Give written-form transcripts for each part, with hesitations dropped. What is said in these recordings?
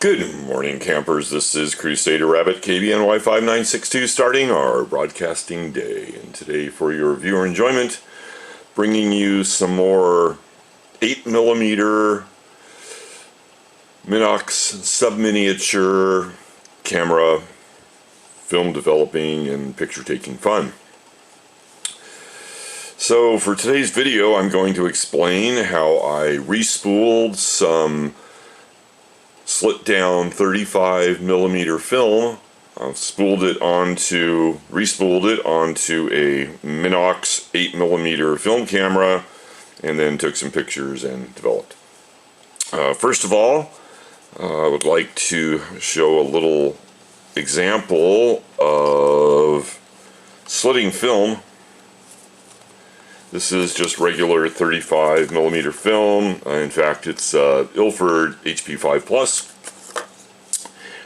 Good morning, campers. This is Crusader Rabbit KBNY5962 starting our broadcasting day. And today, for your viewer enjoyment, bringing you some more 8mm Minox sub-miniature camera film developing and picture taking fun. So for today's video, I'm going to explain how I respooled some slit down 35mm film, respooled it onto a Minox 8mm film camera, and then took some pictures and developed. First of all, I would like to show a little example of slitting film. This is just regular 35mm film. In fact, it's Ilford HP5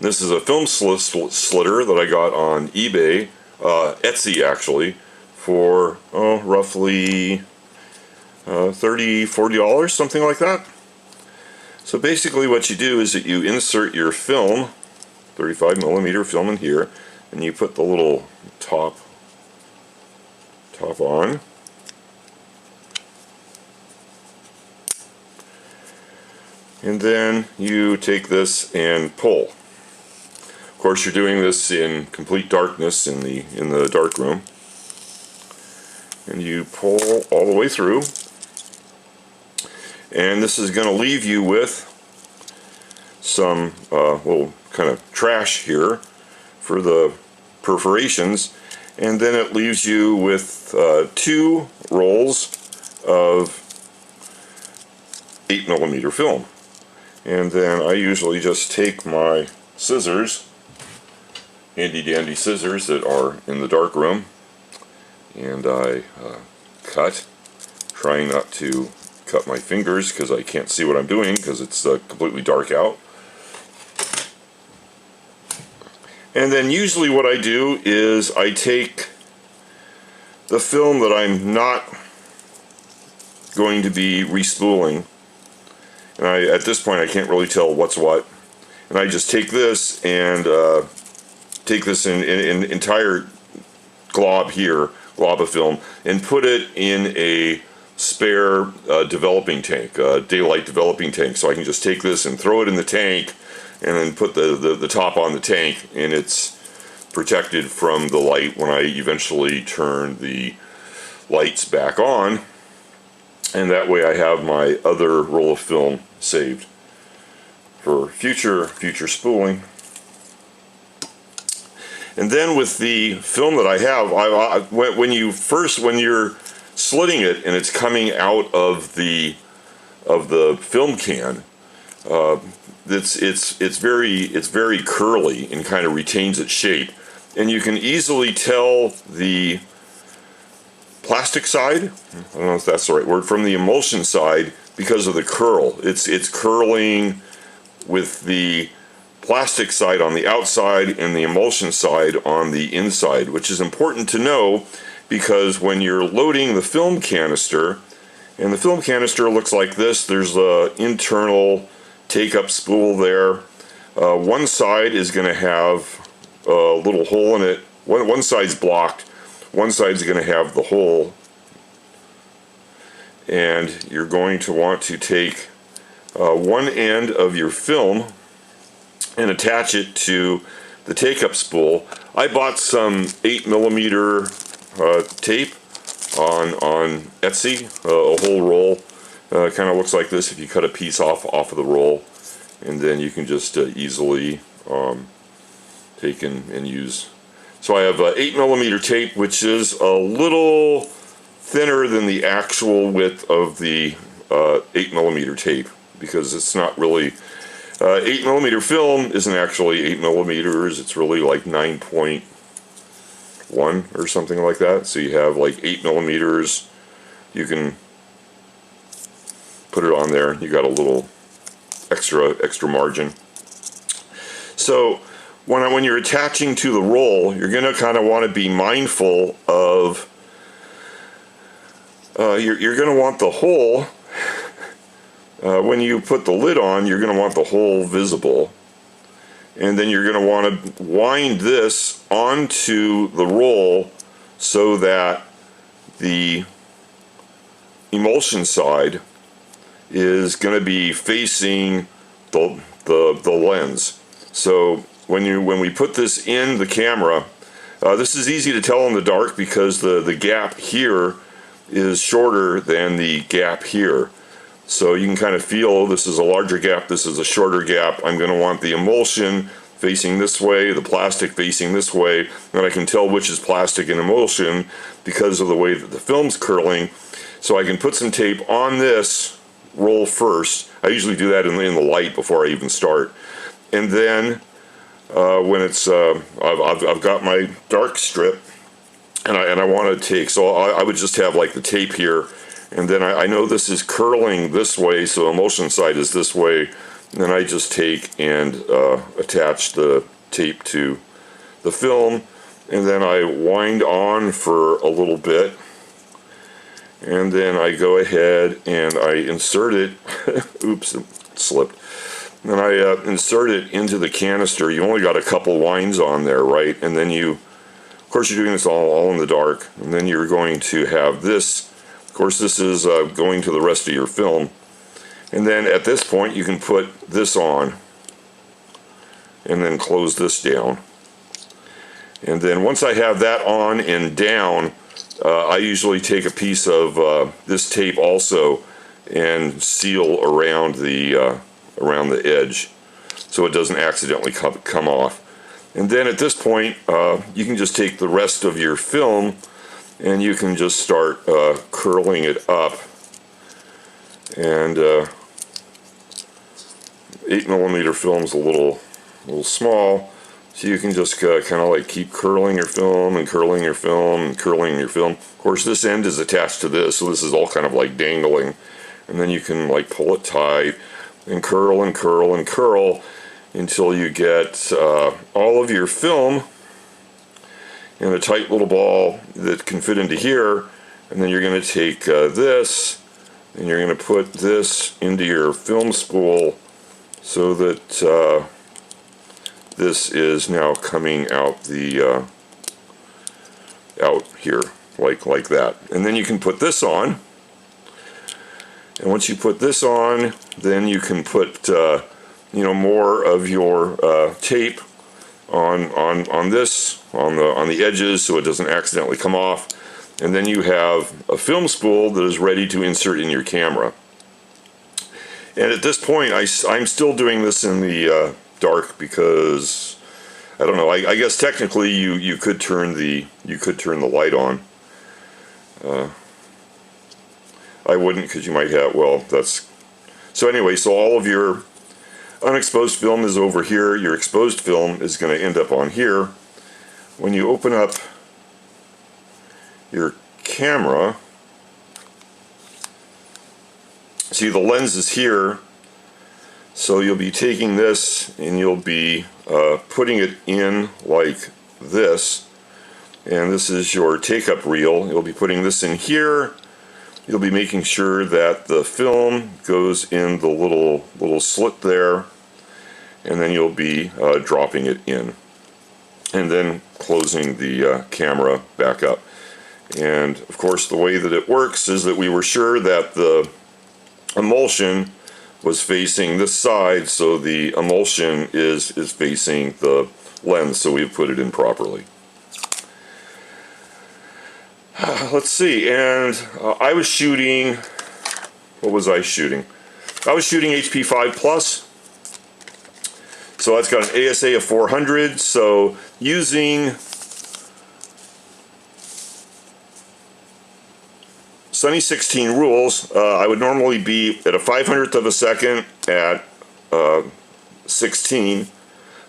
This is a film slitter that I got on eBay, Etsy actually, for roughly $30–40, something like that. So basically what you do is that you insert your film, 35mm film, in here, and you put the little top on. And then you take this and pull. Of course, you're doing this in complete darkness in the dark room. And you pull all the way through. And this is going to leave you with some little kind of trash here for the perforations. And then it leaves you with 2 rolls of 8mm film. And then I usually just take my scissors, handy dandy scissors that are in the dark room, and I cut, trying not to cut my fingers because I can't see what I'm doing because it's completely dark out. And then usually what I do is I take the film that I'm not going to be respooling, and at this point I can't really tell what's what, and I just take this and take this in entire glob of film, and put it in a spare developing tank, daylight developing tank, so I can just take this and throw it in the tank and then put the top on the tank, and it's protected from the light when I eventually turn the lights back on. And that way I have my other roll of film saved for future spooling. And then with the film that I have, when you're slitting it and it's coming out of the film can, it's very curly and kind of retains its shape, and you can easily tell the plastic side, I don't know if that's the right word, from the emulsion side because of the curl. It's curling with the plastic side on the outside and the emulsion side on the inside, which is important to know because when you're loading the film canister, and the film canister looks like this, there's an internal take-up spool there. One side is going to have a little hole in it. One side's blocked. One side's going to have the hole, and you're going to want to take one end of your film and attach it to the take-up spool. I bought some 8mm tape on Etsy, a whole roll. Kind of looks like this if you cut a piece off of the roll, and then you can just easily take and use. So I have 8mm tape, which is a little thinner than the actual width of the 8mm tape, because it's not really 8mm film isn't actually 8mm. It's really like 9.1 or something like that. So you have like 8mm. You can put it on there. You got a little extra margin. So when you're attaching to the roll, you're going to kind of want to be mindful of you're going to want the hole when you put the lid on. You're going to want the hole visible, and then you're going to want to wind this onto the roll so that the emulsion side is going to be facing the lens. So when we put this in the camera, this is easy to tell in the dark because the gap here is shorter than the gap here. So you can kind of feel this is a larger gap, this is a shorter gap. I'm going to want the emulsion facing this way, the plastic facing this way, and I can tell which is plastic and emulsion because of the way that the film's curling. So I can put some tape on this roll first. I usually do that in the light before I even start. And then when it's, I've got my dark strip, and I want to take, so I would just have like the tape here, and then I know this is curling this way, so emulsion side is this way, and then I just take and attach the tape to the film, and then I wind on for a little bit, and then I go ahead and I insert it, oops, it slipped, and I insert it into the canister. You only got a couple winds on there, right? And then you, of course you're doing this all in the dark, and then you're going to have this, of course this is going to the rest of your film, and then at this point you can put this on, and then close this down. And then once I have that on and down, I usually take a piece of this tape also and seal around the edge so it doesn't accidentally come off. And then at this point you can just take the rest of your film and you can just start curling it up. And 8mm film's a little small, so you can just kind of like keep curling your film and curling your film and curling your film. Of course this end is attached to this, so this is all kind of like dangling, and then you can like pull it tight and curl and curl and curl until you get all of your film in a tight little ball that can fit into here. And then you're going to take this and you're going to put this into your film spool so that this is now coming out the out here like that. And then you can put this on, and once you put this on, then you can put more of your tape on this on the edges so it doesn't accidentally come off, and then you have a film spool that is ready to insert in your camera. And at this point I'm still doing this in the dark because I don't know, I guess technically you could turn the light on. I wouldn't, because you might have, well, that's, so anyway, so all of your unexposed film is over here, your exposed film is going to end up on here. When you open up your camera, see the lens is here, so you'll be taking this and you'll be putting it in like this, and this is your take-up reel. You'll be putting this in here. You'll be making sure that the film goes in the little slit there, and then you'll be dropping it in, and then closing the camera back up. And of course the way that it works is that we were sure that the emulsion was facing this side, so the emulsion is facing the lens, so we've put it in properly. Let's see, and I was shooting, what was I shooting? I was shooting HP5 Plus, so it's got an ASA of 400, so using Sunny 16 rules, I would normally be at a 500th of a second at 16,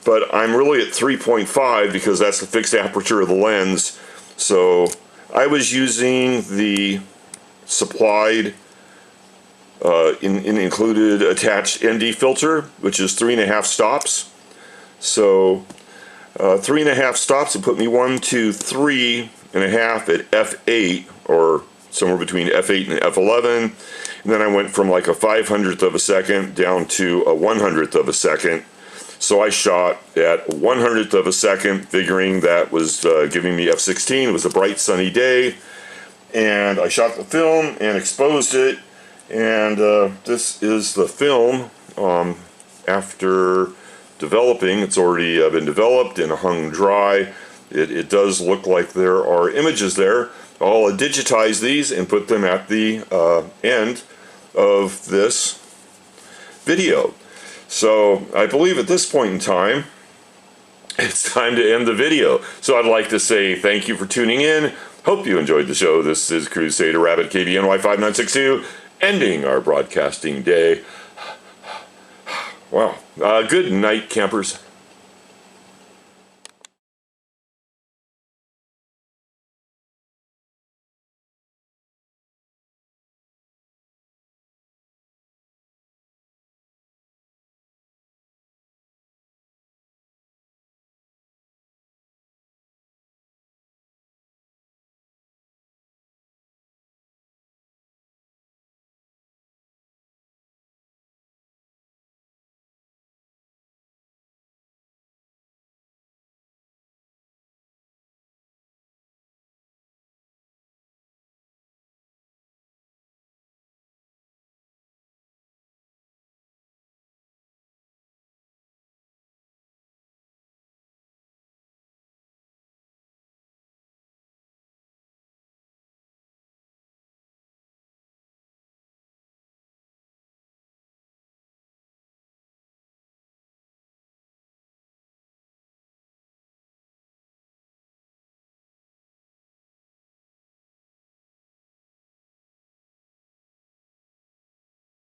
but I'm really at 3.5 because that's the fixed aperture of the lens. So I was using the supplied included attached ND filter, which is 3.5 stops. So 3.5 stops would put me 1, 2, 3.5 at f8, or somewhere between f8 and f11, and then I went from like a 500th of a second down to a 100th of a second. So I shot at 1/100th of a second, figuring that was giving me f/16. It was a bright sunny day, and I shot the film and exposed it, and this is the film after developing. It's already been developed and hung dry. It does look like there are images there. I'll digitize these and put them at the end of this video. So I believe at this point in time, it's time to end the video. So I'd like to say thank you for tuning in. Hope you enjoyed the show. This is Crusader Rabbit KBNY5962, ending our broadcasting day. Wow. Good night, campers.